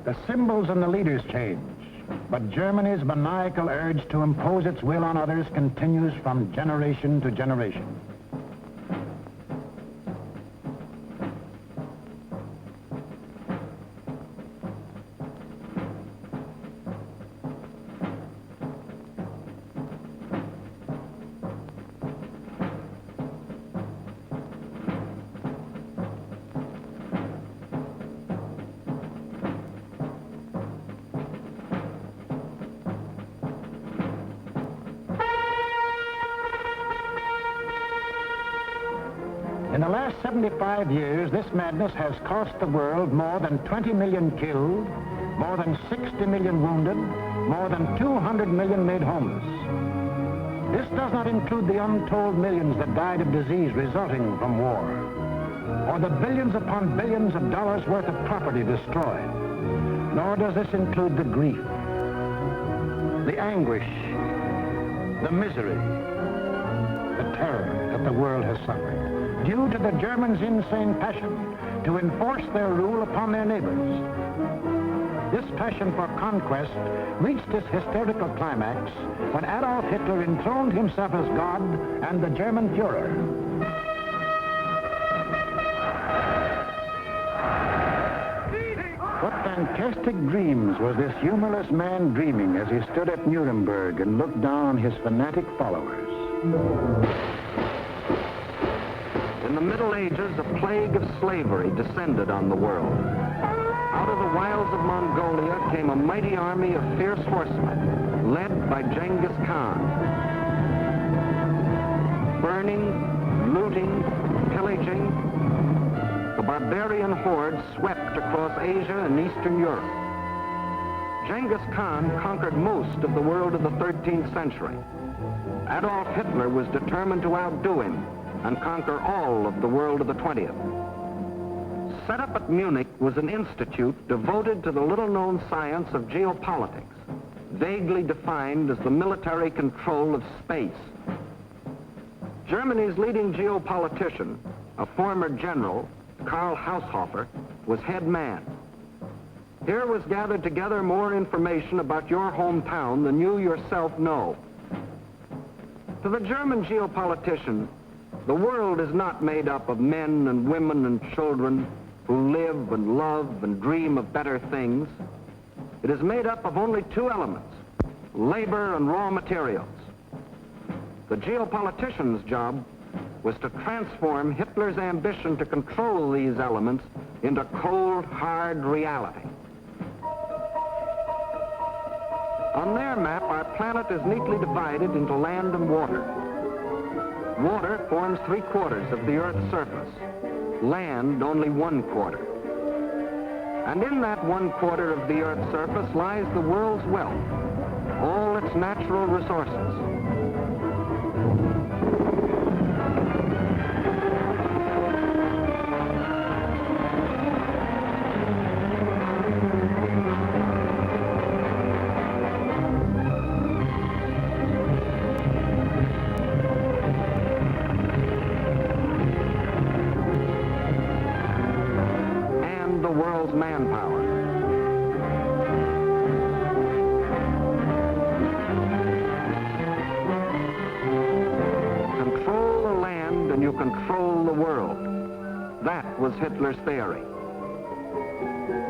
The symbols and the leaders change, but Germany's maniacal urge to impose its will on others continues from generation to generation. In the last 75 years, this madness has cost the world more than 20 million killed, more than 60 million wounded, more than 200 million made homeless. This does not include the untold millions that died of disease resulting from war, or the billions upon billions of dollars worth of property destroyed. Nor does this include the grief, the anguish, the misery, the terror that the world has suffered, due to the Germans' insane passion to enforce their rule upon their neighbors. This passion for conquest reached its hysterical climax when Adolf Hitler enthroned himself as God and the German Führer. What fantastic dreams was this humorless man dreaming as he stood at Nuremberg and looked down on his fanatic followers? In the Middle Ages, a plague of slavery descended on the world. Out of the wilds of Mongolia came a mighty army of fierce horsemen, led by Genghis Khan. Burning, looting, pillaging, the barbarian horde swept across Asia and Eastern Europe. Genghis Khan conquered most of the world of the 13th century. Adolf Hitler was determined to outdo him and conquer all of the world of the 20th. Set up at Munich was an institute devoted to the little-known science of geopolitics, vaguely defined as the military control of space. Germany's leading geopolitician, a former general, Karl Haushofer, was head man. Here was gathered together more information about your hometown than you yourself know. To the German geopolitician, the world is not made up of men and women and children who live and love and dream of better things. It is made up of only two elements, labor and raw materials. The geopolitician's job was to transform Hitler's ambition to control these elements into cold, hard reality. On their map, our planet is neatly divided into land and water. Water forms 3/4 of the Earth's surface, land only 1/4. And in that 1/4 of the Earth's surface lies the world's wealth, all its natural resources. manpower. Control the land and you control the world. That was Hitler's theory.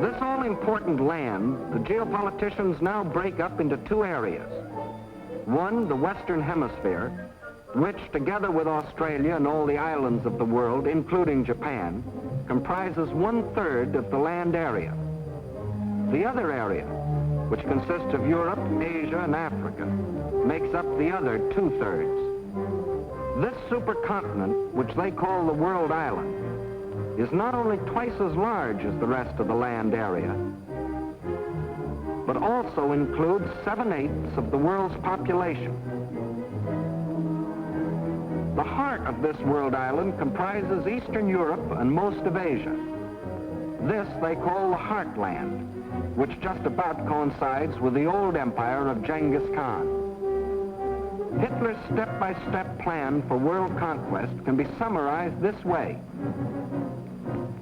This all-important land, the geopoliticians now break up into two areas. One, the Western Hemisphere, which, together with Australia and all the islands of the world, including Japan, comprises 1/3 of the land area. The other area, which consists of Europe, Asia, and Africa, makes up the other 2/3. This supercontinent, which they call the World Island, is not only twice as large as the rest of the land area, but also includes 7/8 of the world's population. The heart of this world island comprises Eastern Europe and most of Asia. This they call the Heartland, which just about coincides with the old empire of Genghis Khan. Hitler's step-by-step plan for world conquest can be summarized this way.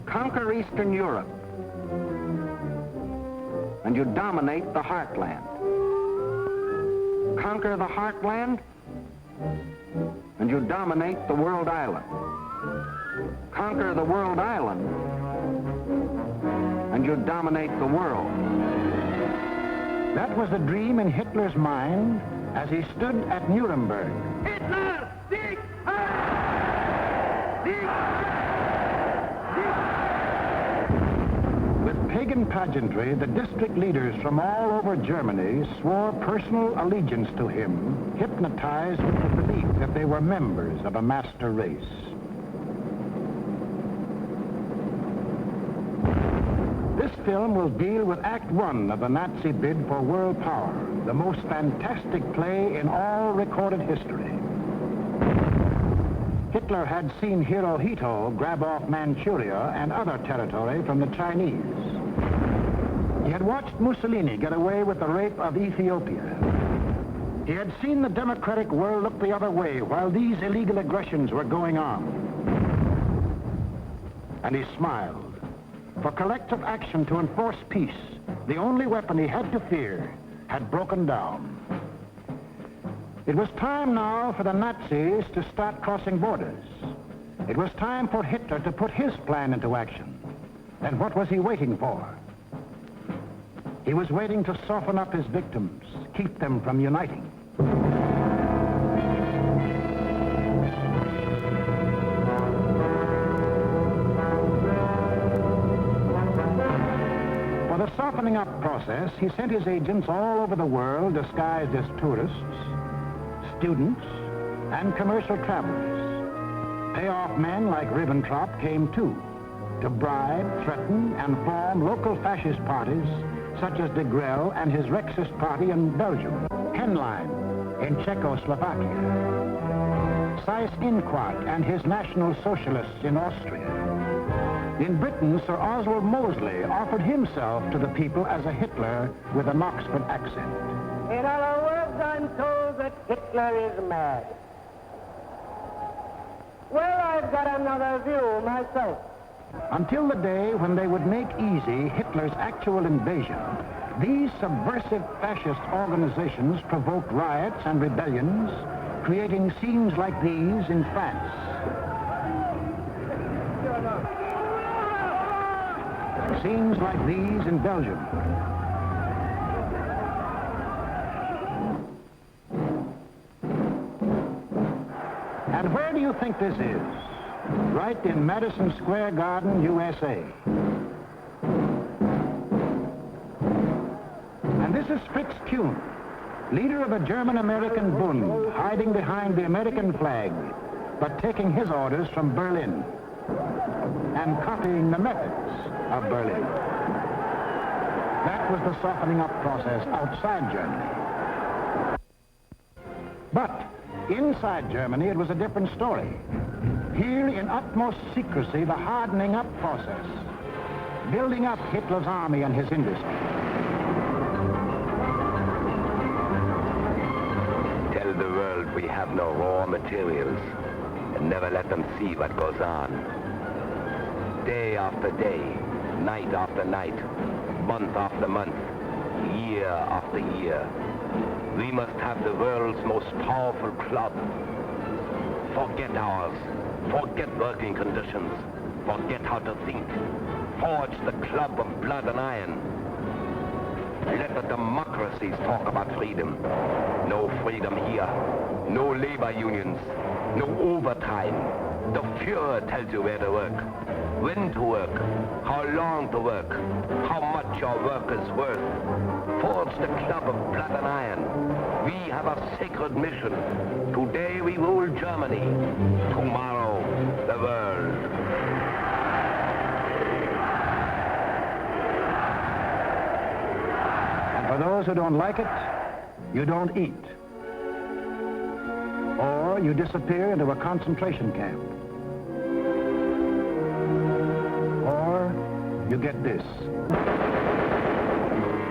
Conquer Eastern Europe, and you dominate the Heartland. Conquer the Heartland, and you dominate the World Island. Conquer the World Island, and you dominate the world. That was the dream in Hitler's mind as he stood at Nuremberg. Hitler, Sieg Heil! Sieg Heil! With pagan pageantry, the district leaders from all over Germany swore personal allegiance to him, hypnotized with the belief that they were members of a master race. This film will deal with Act One of the Nazi bid for world power, the most fantastic play in all recorded history. Hitler had seen Hirohito grab off Manchuria and other territory from the Chinese. He had watched Mussolini get away with the rape of Ethiopia. He had seen the democratic world look the other way while these illegal aggressions were going on. And he smiled. For collective action to enforce peace, the only weapon he had to fear, had broken down. It was time now for the Nazis to start crossing borders. It was time for Hitler to put his plan into action. And what was he waiting for? He was waiting to soften up his victims, keep them from uniting. For the softening up process, he sent his agents all over the world disguised as tourists, students, and commercial travelers. Payoff men like Ribbentrop came too, to bribe, threaten, and form local fascist parties such as de Grelle and his Rexist party in Belgium, Henlein in Czechoslovakia, Seyss-Inquart and his National Socialists in Austria. In Britain, Sir Oswald Mosley offered himself to the people as a Hitler with an Oxford accent. In other words, I'm told that Hitler is mad. Well, I've got another view myself. Until the day when they would make easy Hitler's actual invasion, these subversive fascist organizations provoked riots and rebellions, creating scenes like these in France. Scenes like these in Belgium. And where do you think this is? Right in Madison Square Garden, USA. And this is Fritz Kuhn, leader of the German-American Bund, hiding behind the American flag, but taking his orders from Berlin and copying the methods of Berlin. That was the softening up process outside Germany. But inside Germany, it was a different story. Here, in utmost secrecy, the hardening up process, building up Hitler's army and his industry. Tell the world we have no raw materials, and never let them see what goes on. Day after day, night after night, month after month, year after year. We must have the world's most powerful club. Forget ours. Forget working conditions. Forget how to think. Forge the club of blood and iron. Let the democracies talk about freedom. No freedom here. No labor unions. No overtime. The Fuhrer tells you where to work, when to work, how long to work, how much your work is worth. Forge the club of blood and iron. We have a sacred mission. Today we rule Germany. Tomorrow, the world. For those who don't like it, you don't eat. Or you disappear into a concentration camp. Or you get this.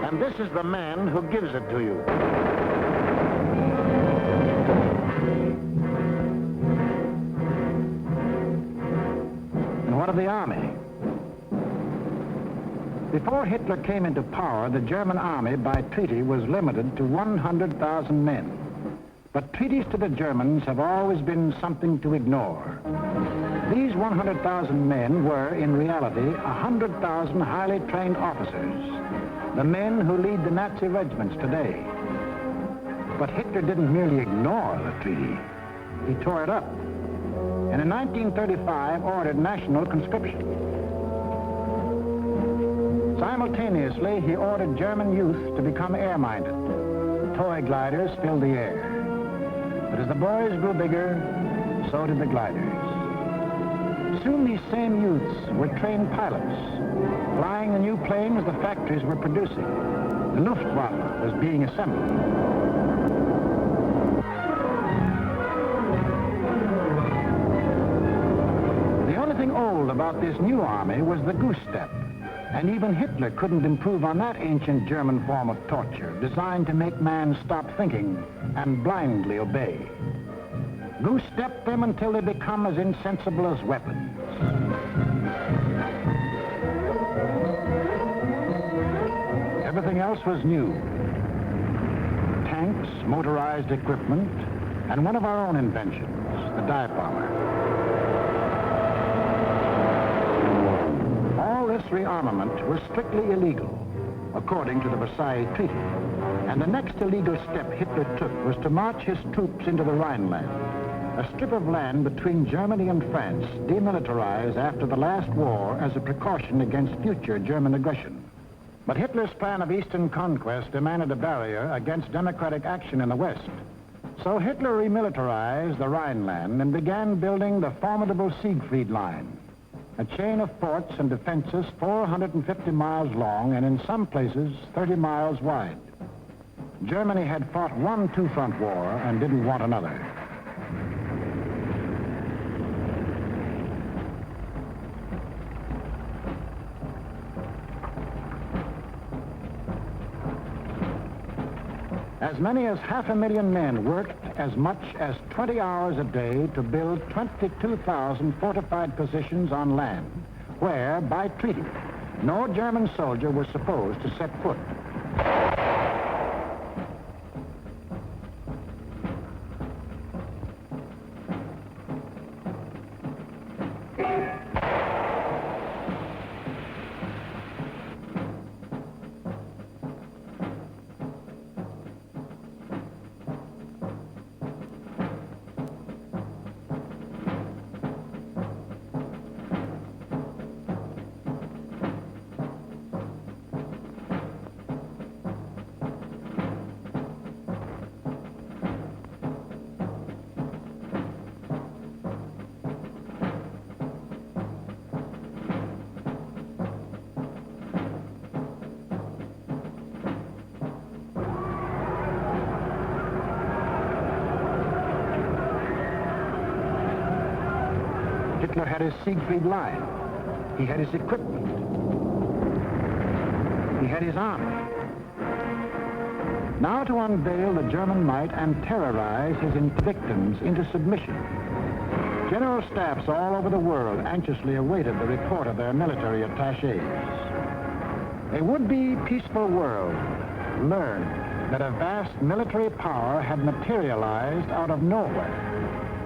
And this is the man who gives it to you. And what of the army? Before Hitler came into power, the German army by treaty was limited to 100,000 men. But treaties to the Germans have always been something to ignore. These 100,000 men were, in reality, 100,000 highly trained officers, the men who lead the Nazi regiments today. But Hitler didn't merely ignore the treaty. He tore it up, and in 1935 ordered national conscription. Simultaneously, he ordered German youth to become air-minded. Toy gliders filled the air. But as the boys grew bigger, so did the gliders. Soon these same youths were trained pilots, flying the new planes the factories were producing. The Luftwaffe was being assembled. The only thing old about this new army was the goose step. And even Hitler couldn't improve on that ancient German form of torture, designed to make man stop thinking and blindly obey. Goose-step them until they become as insensible as weapons. Everything else was new. Tanks, motorized equipment, and one of our own inventions, the dive bomber. This rearmament was strictly illegal, according to the Versailles Treaty. And the next illegal step Hitler took was to march his troops into the Rhineland, a strip of land between Germany and France, demilitarized after the last war as a precaution against future German aggression. But Hitler's plan of eastern conquest demanded a barrier against democratic action in the West. So Hitler remilitarized the Rhineland and began building the formidable Siegfried Line, a chain of forts and defenses 450 miles long and in some places 30 miles wide. Germany had fought one two-front war and didn't want another. As many as 500,000 men worked as much as 20 hours a day to build 22,000 fortified positions on land, where, by treaty, no German soldier was supposed to set foot. Hitler had his Siegfried Line. He had his equipment. He had his army. Now to unveil the German might and terrorize his victims into submission. General staffs all over the world anxiously awaited the report of their military attachés. A would-be peaceful world learned that a vast military power had materialized out of nowhere.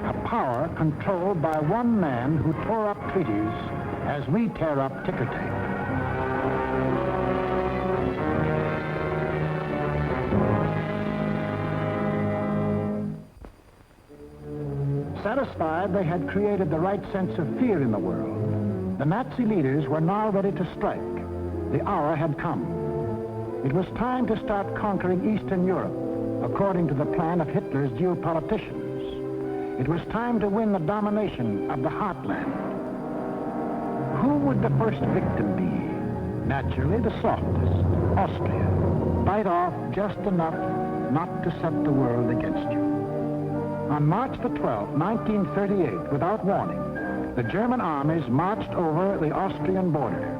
A power controlled by one man who tore up treaties as we tear up ticker tape. Satisfied they had created the right sense of fear in the world, the Nazi leaders were now ready to strike. The hour had come. It was time to start conquering Eastern Europe, according to the plan of Hitler's geopoliticians. It was time to win the domination of the heartland. Who would the first victim be? Naturally, the softest, Austria. Bite off just enough not to set the world against you. On March the 12th, 1938, without warning, the German armies marched over the Austrian border.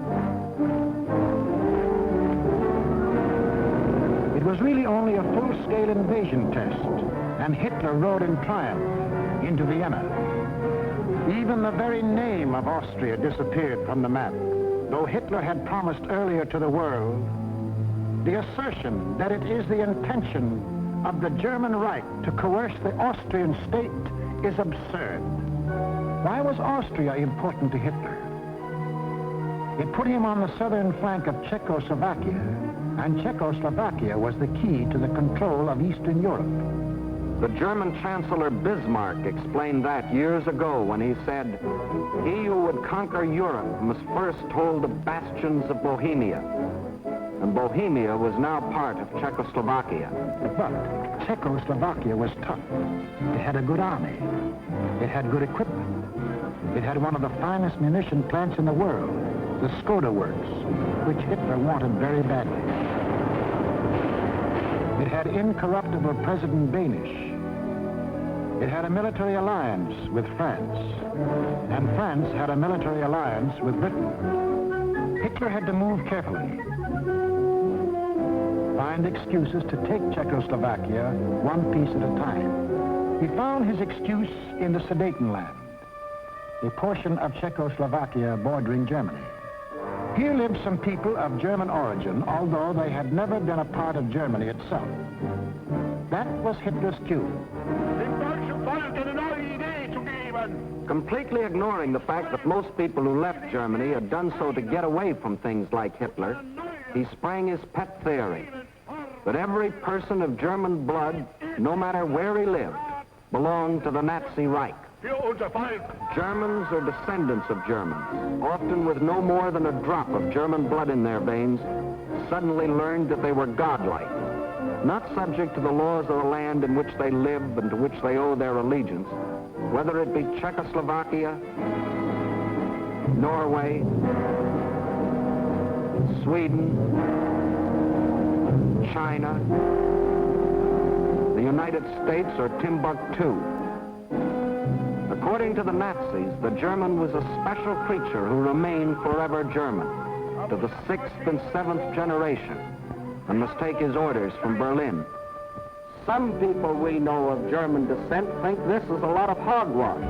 It was really only a full-scale invasion test, and Hitler rode in triumph into Vienna. Even the very name of Austria disappeared from the map, though Hitler had promised earlier to the world the assertion that it is the intention of the German Reich to coerce the Austrian state is absurd. Why was Austria important to Hitler? It put him on the southern flank of Czechoslovakia, and Czechoslovakia was the key to the control of Eastern Europe. The German Chancellor Bismarck explained that years ago when he said, "He who would conquer Europe must first hold the bastions of Bohemia." And Bohemia was now part of Czechoslovakia. But Czechoslovakia was tough. It had a good army. It had good equipment. It had one of the finest munition plants in the world, the Skoda Works, which Hitler wanted very badly. It had incorruptible President Banish. It had a military alliance with France, and France had a military alliance with Britain. Hitler had to move carefully, find excuses to take Czechoslovakia one piece at a time. He found his excuse in the Sudetenland, a portion of Czechoslovakia bordering Germany. Here lived some people of German origin, although they had never been a part of Germany itself. That was Hitler's cue. Completely ignoring the fact that most people who left Germany had done so to get away from things like Hitler, he sprang his pet theory that every person of German blood, no matter where he lived, belonged to the Nazi Reich. Germans or descendants of Germans, often with no more than a drop of German blood in their veins, suddenly learned that they were godlike, not subject to the laws of the land in which they live and to which they owe their allegiance, whether it be Czechoslovakia, Norway, Sweden, China, the United States, or Timbuktu. According to the Nazis, the German was a special creature who remained forever German, to the 6th and 7th generation, and must take his orders from Berlin. Some people we know of German descent think this is a lot of hogwash.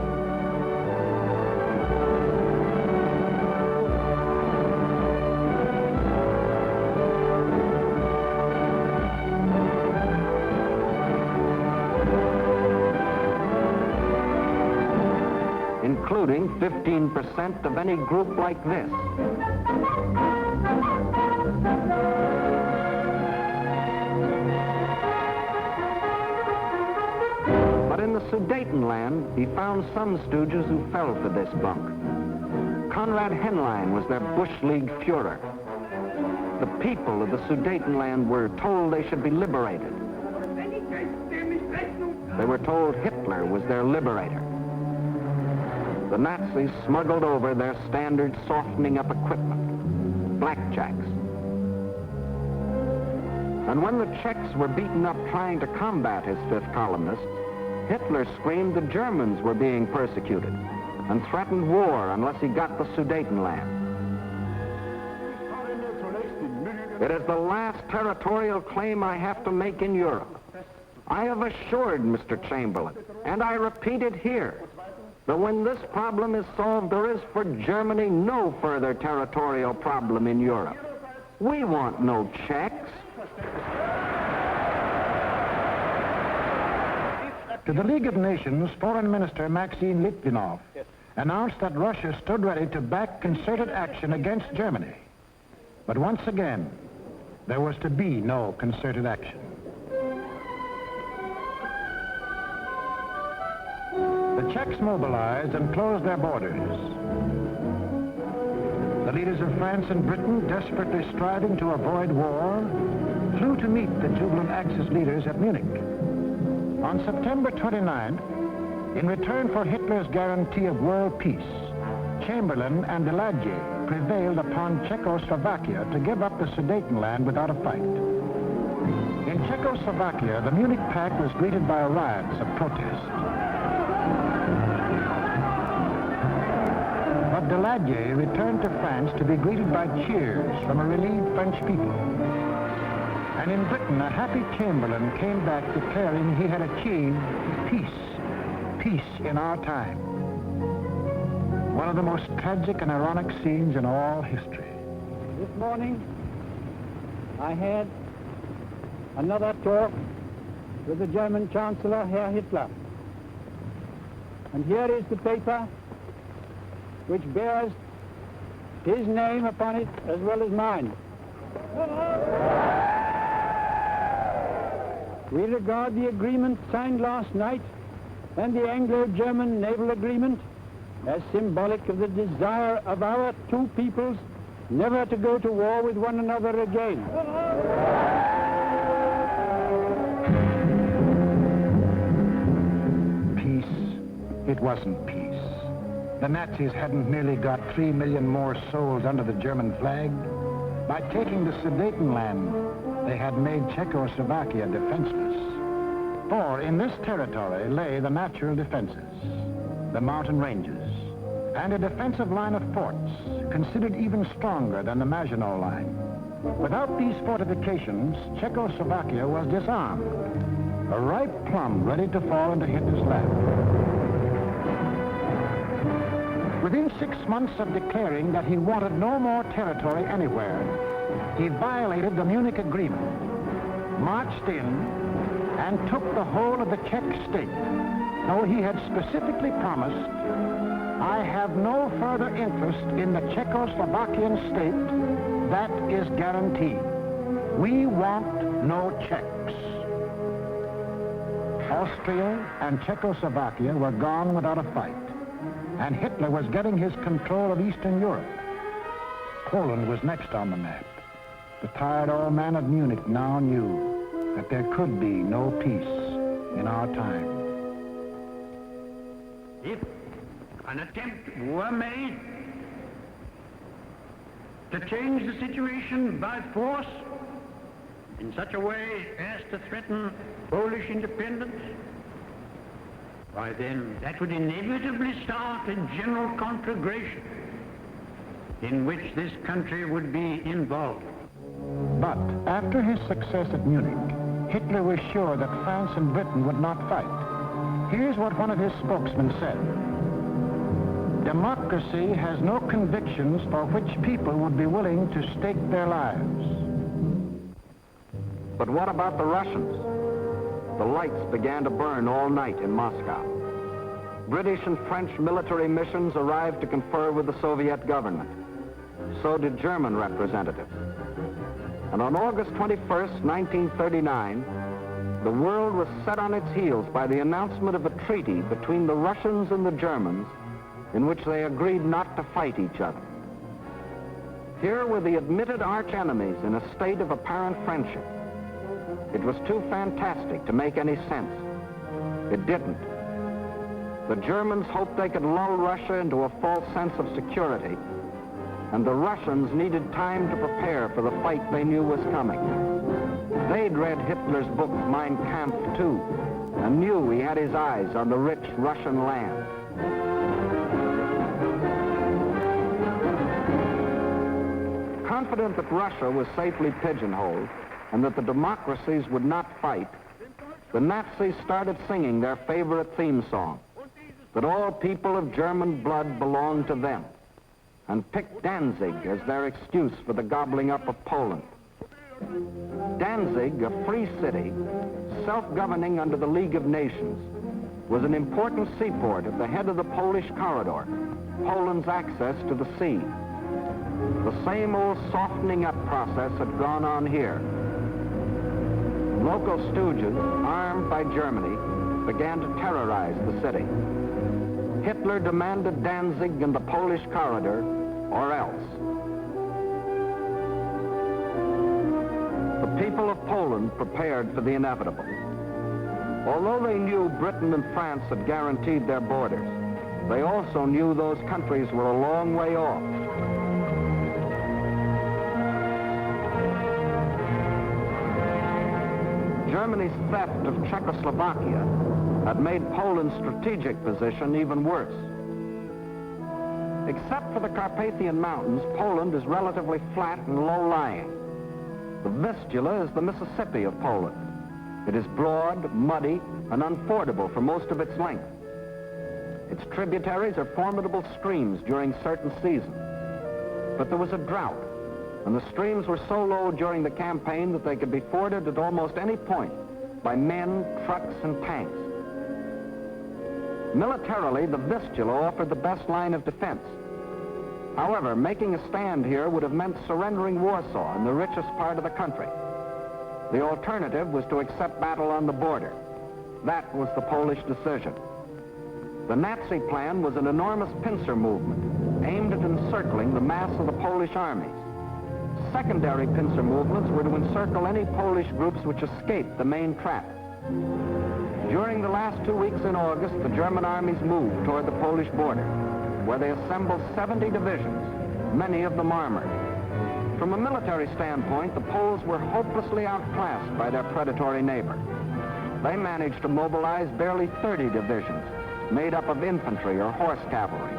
Including 15% of any group like this. But in the Sudetenland, he found some stooges who fell for this bunk. Konrad Henlein was their Bush League Führer. The people of the Sudetenland were told they should be liberated. They were told Hitler was their liberator. The Nazis smuggled over their standard softening up equipment, blackjacks. And when the Czechs were beaten up trying to combat his fifth columnists, Hitler screamed the Germans were being persecuted and threatened war unless he got the Sudetenland. It is the last territorial claim I have to make in Europe. I have assured Mr. Chamberlain, and I repeat it here, that when this problem is solved, there is for Germany no further territorial problem in Europe. We want no Czechs. To the League of Nations, Foreign Minister Maxim Litvinov announced that Russia stood ready to back concerted action against Germany. But once again, there was to be no concerted action. The Czechs mobilized and closed their borders. The leaders of France and Britain, desperately striving to avoid war, flew to meet the jubilant Axis leaders at Munich. On September 29th, in return for Hitler's guarantee of world peace, Chamberlain and Daladier prevailed upon Czechoslovakia to give up the Sudetenland without a fight. In Czechoslovakia, the Munich Pact was greeted by riots of protest. But Daladier returned to France to be greeted by cheers from a relieved French people. And in Britain, a happy Chamberlain came back declaring he had achieved peace in our time. One of the most tragic and ironic scenes in all history. This morning, I had another talk with the German Chancellor, Herr Hitler. And here is the paper which bears his name upon it as well as mine. We regard the agreement signed last night and the Anglo-German naval agreement as symbolic of the desire of our two peoples never to go to war with one another again. Peace? It wasn't peace. The Nazis hadn't merely got 3 million more souls under the German flag. By taking the Sudetenland, they had made Czechoslovakia defenseless. For in this territory lay the natural defenses, the mountain ranges, and a defensive line of forts, considered even stronger than the Maginot Line. Without these fortifications, Czechoslovakia was disarmed, a ripe plum ready to fall into Hitler's lap. Within 6 months of declaring that he wanted no more territory anywhere, he violated the Munich Agreement, marched in, and took the whole of the Czech state, though he had specifically promised, "I have no further interest in the Czechoslovakian state. That is guaranteed. We want no Czechs." Austria and Czechoslovakia were gone without a fight, and Hitler was getting his control of Eastern Europe. Poland was next on the map. The tired old man of Munich now knew that there could be no peace in our time. If an attempt were made to change the situation by force in such a way as to threaten Polish independence, why then that would inevitably start a general conflagration in which this country would be involved. But after his success at Munich, Hitler was sure that France and Britain would not fight. Here's what one of his spokesmen said. "Democracy has no convictions for which people would be willing to stake their lives." But what about the Russians? The lights began to burn all night in Moscow. British and French military missions arrived to confer with the Soviet government. So did German representatives. And on August 21st, 1939, the world was set on its heels by the announcement of a treaty between the Russians and the Germans in which they agreed not to fight each other. Here were the admitted arch-enemies in a state of apparent friendship. It was too fantastic to make any sense. It didn't. The Germans hoped they could lull Russia into a false sense of security, and the Russians needed time to prepare for the fight they knew was coming. They'd read Hitler's book, Mein Kampf, too, and knew he had his eyes on the rich Russian land. Confident that Russia was safely pigeonholed and that the democracies would not fight, the Nazis started singing their favorite theme song. that all people of German blood belonged to them, and picked Danzig as their excuse for the gobbling up of Poland. Danzig, a free city, self-governing under the League of Nations, was an important seaport at the head of the Polish corridor, Poland's access to the sea. The same old softening up process had gone on here. Local stooges, armed by Germany, began to terrorize the city. Hitler demanded Danzig and the Polish corridor, or else. The people of Poland prepared for the inevitable. Although they knew Britain and France had guaranteed their borders, they also knew those countries were a long way off. Germany's theft of Czechoslovakia had made Poland's strategic position even worse. Except for the Carpathian Mountains, Poland is relatively flat and low-lying. The Vistula is the Mississippi of Poland. It is broad, muddy, and unfordable for most of its length. Its tributaries are formidable streams during certain seasons. But there was a drought, and the streams were so low during the campaign that they could be forded at almost any point by men, trucks, and tanks. Militarily, the Vistula offered the best line of defense. However, making a stand here would have meant surrendering Warsaw in the richest part of the country. The alternative was to accept battle on the border. That was the Polish decision. The Nazi plan was an enormous pincer movement aimed at encircling the mass of the Polish armies. Secondary pincer movements were to encircle any Polish groups which escaped the main trap. During the last 2 weeks in August, the German armies moved toward the Polish border, where they assembled 70 divisions, many of them armored. From a military standpoint, the Poles were hopelessly outclassed by their predatory neighbor. They managed to mobilize barely 30 divisions, made up of infantry or horse cavalry.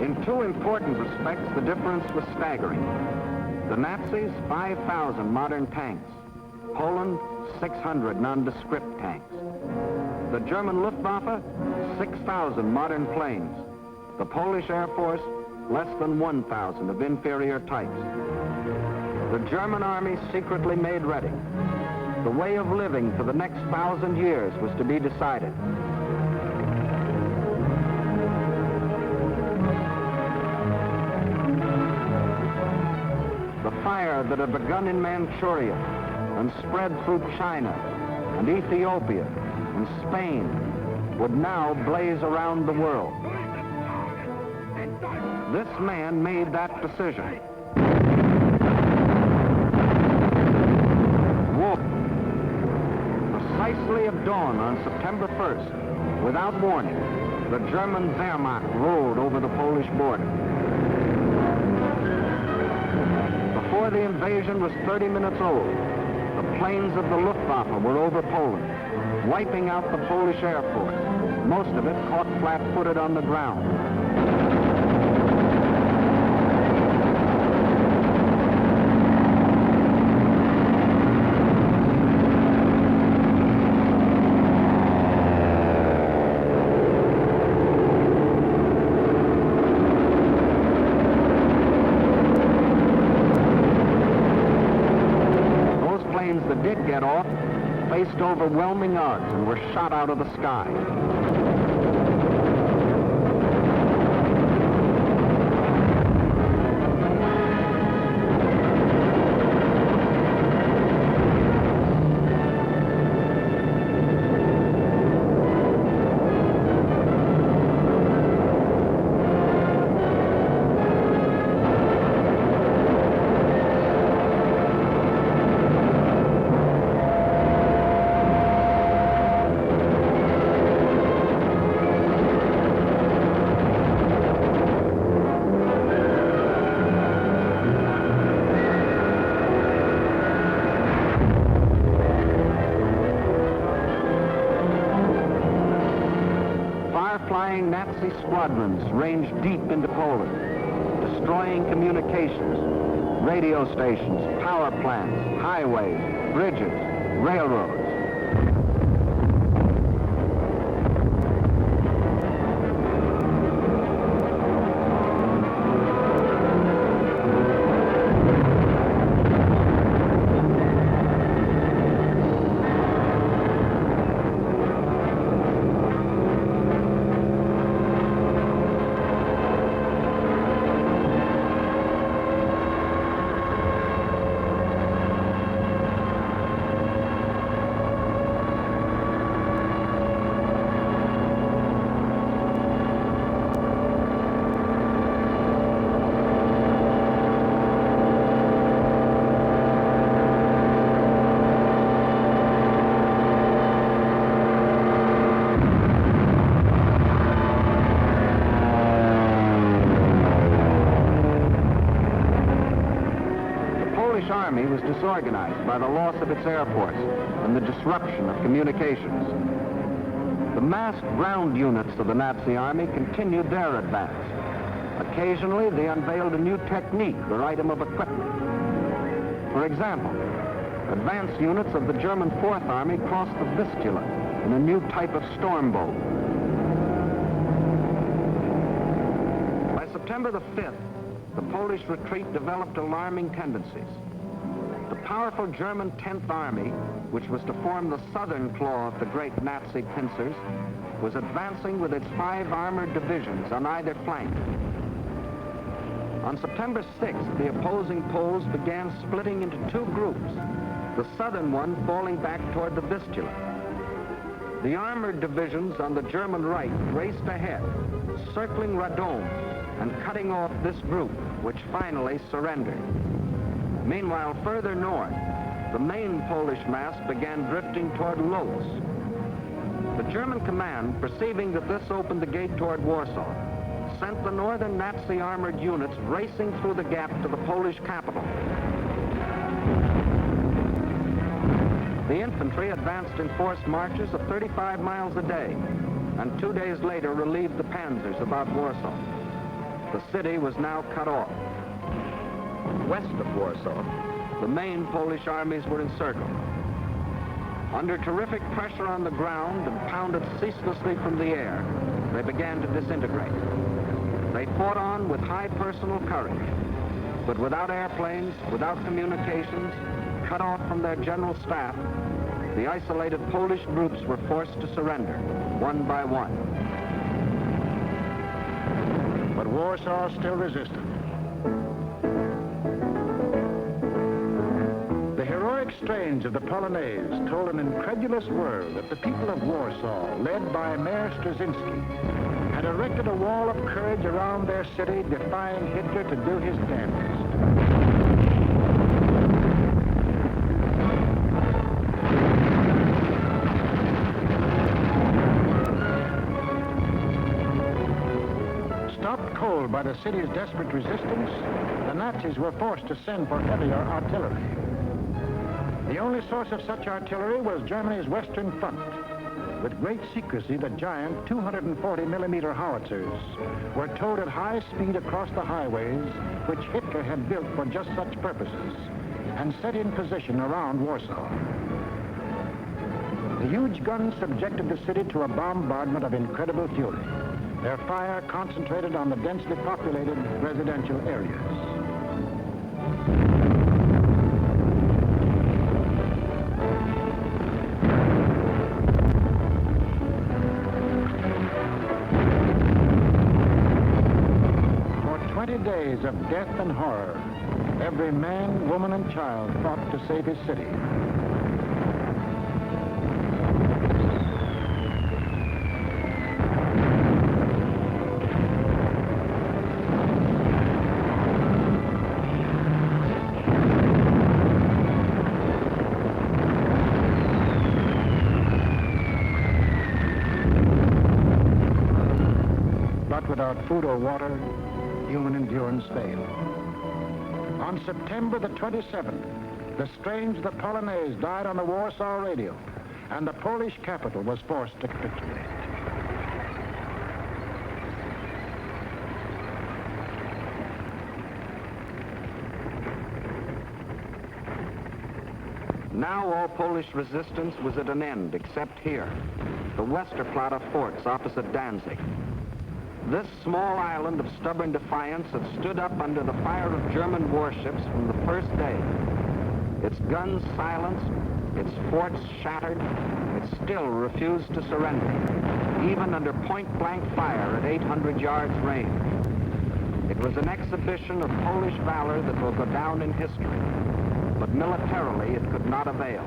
In two important respects, the difference was staggering. The Nazis, 5,000 modern tanks. Poland, 600 nondescript tanks. The German Luftwaffe, 6,000 modern planes. The Polish Air Force, less than 1,000 of inferior types. The German army secretly made ready. The way of living for the next 1,000 years was to be decided. The fire that had begun in Manchuria and spread through China and Ethiopia and Spain would now blaze around the world. This man made that decision. War. Precisely at dawn on September 1st, without warning, the German Wehrmacht rolled over the Polish border. Before the invasion was 30 minutes old, the planes of the Luftwaffe were over Poland, wiping out the Polish Air Force, most of it caught flat-footed on the ground. That did get off faced overwhelming odds and were shot out of the sky. Flying Nazi squadrons ranged deep into Poland, destroying communications, radio stations, power plants, highways, bridges, railroads. army was disorganized by the loss of its air force and the disruption of communications. The massed ground units of the Nazi army continued their advance. Occasionally, they unveiled a new technique or item of equipment. For example, advance units of the German Fourth Army crossed the Vistula in a new type of storm boat. By September the 5th, the Polish retreat developed alarming tendencies. The powerful German 10th Army, which was to form the southern claw of the great Nazi pincers, was advancing with its 5 armored divisions on either flank. On September 6th, the opposing Poles began splitting into 2 groups, the southern one falling back toward the Vistula. The armored divisions on the German right raced ahead, circling Radom and cutting off this group, which finally surrendered. Meanwhile, further north, the main Polish mass began drifting toward Lodz. The German command, perceiving that this opened the gate toward Warsaw, sent the northern Nazi armored units racing through the gap to the Polish capital. The infantry advanced in forced marches of 35 miles a day, and 2 days later relieved the panzers about Warsaw. The city was now cut off. West of Warsaw, the main Polish armies were encircled. Under terrific pressure on the ground and pounded ceaselessly from the air, they began to disintegrate. They fought on with high personal courage, but without airplanes, without communications, cut off from their general staff, the isolated Polish groups were forced to surrender, one by one. But Warsaw still resisted. The heroic strains of the Polonaise told an incredulous world that the people of Warsaw, led by Mayor Straczynski, had erected a wall of courage around their city, defying Hitler to do his damnedest. Stopped cold by the city's desperate resistance, the Nazis were forced to send for heavier artillery. The only source of such artillery was Germany's Western Front. With great secrecy, the giant 240-millimeter howitzers were towed at high speed across the highways which Hitler had built for just such purposes and set in position around Warsaw. The huge guns subjected the city to a bombardment of incredible fury. Their fire concentrated on the densely populated residential areas. For 20 days of death and horror, every man, woman, and child fought to save his city. Without food or water, human endurance failed. On September the 27th, the strains of the Polonaise died on the Warsaw radio, and the Polish capital was forced to capitulate. Now all Polish resistance was at an end, except here, the Westerplatte forts opposite Danzig. This small island of stubborn defiance had stood up under the fire of German warships from the first day. Its guns silenced, its forts shattered, it still refused to surrender, even under point-blank fire at 800 yards range. It was an exhibition of Polish valor that will go down in history, but militarily it could not avail.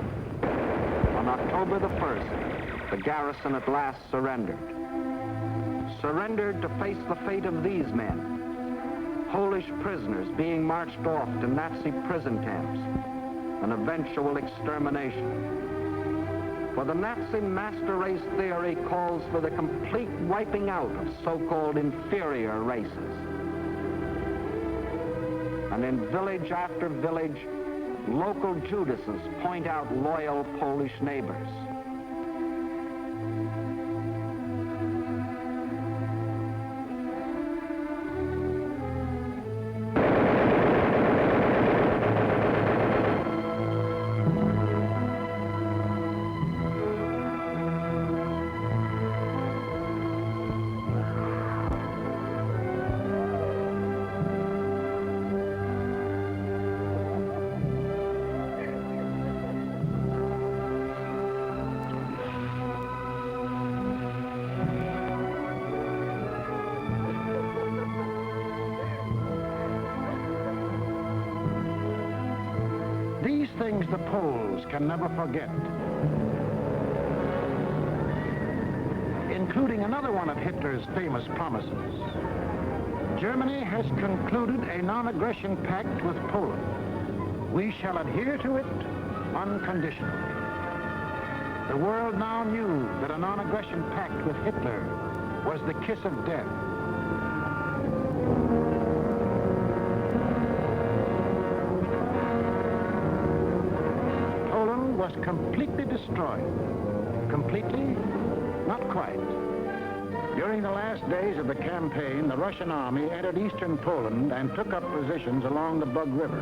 On October the 1st, the garrison at last surrendered. Surrendered to face the fate of these men, Polish prisoners being marched off to Nazi prison camps, an eventual extermination. For the Nazi master race theory calls for the complete wiping out of so-called inferior races. And in village after village, local Judases point out loyal Polish neighbors. These things the Poles can never forget, including another one of Hitler's famous promises. Germany has concluded a non-aggression pact with Poland. We shall adhere to it unconditionally. The world now knew that a non-aggression pact with Hitler was the kiss of death. Was completely destroyed. Completely? Not quite. During the last days of the campaign, the Russian army entered eastern Poland and took up positions along the Bug River.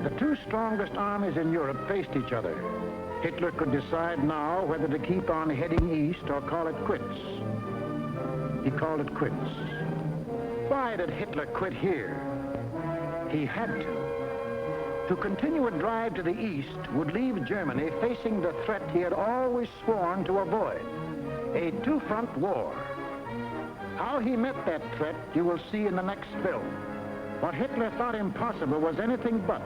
The two strongest armies in Europe faced each other. Hitler could decide now whether to keep on heading east or call it quits. He called it quits. Why did Hitler quit here? He had to. To continue a drive to the east would leave Germany facing the threat he had always sworn to avoid, a two-front war. How he met that threat you will see in the next film. What Hitler thought impossible was anything but.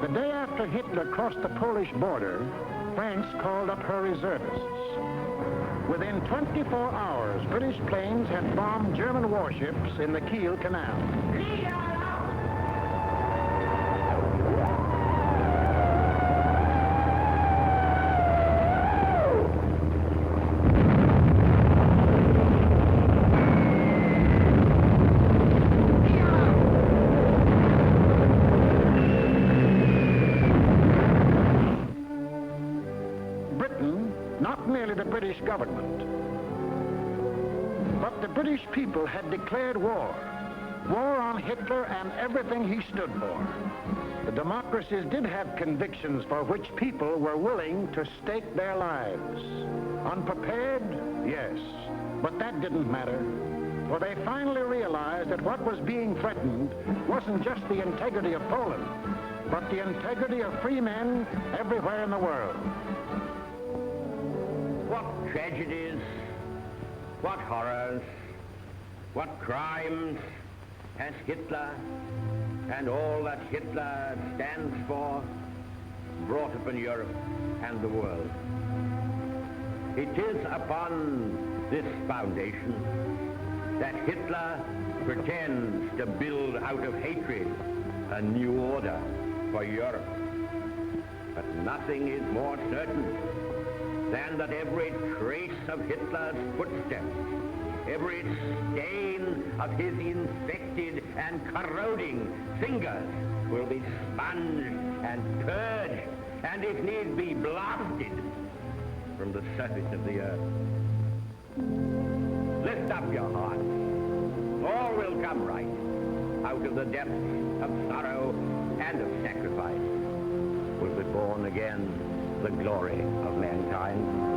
The day after Hitler crossed the Polish border, France called up her reservists. Within 24 hours, British planes had bombed German warships in the Kiel Canal. Not merely the British government, but the British people had declared war. War on Hitler and everything he stood for. The democracies did have convictions for which people were willing to stake their lives. Unprepared? Yes. But that didn't matter. For they finally realized that what was being threatened wasn't just the integrity of Poland, but the integrity of free men everywhere in the world. What tragedies, what horrors, what crimes has Hitler and all that Hitler stands for brought upon Europe and the world. It is upon this foundation that Hitler pretends to build out of hatred a new order for Europe. But nothing is more certain than that every trace of Hitler's footsteps, every stain of his infected and corroding fingers will be sponged and purged, and if need be, blasted from the surface of the earth. Lift up your hearts. All will come right. Out of the depths of sorrow and of sacrifice will be born again the glory of mankind.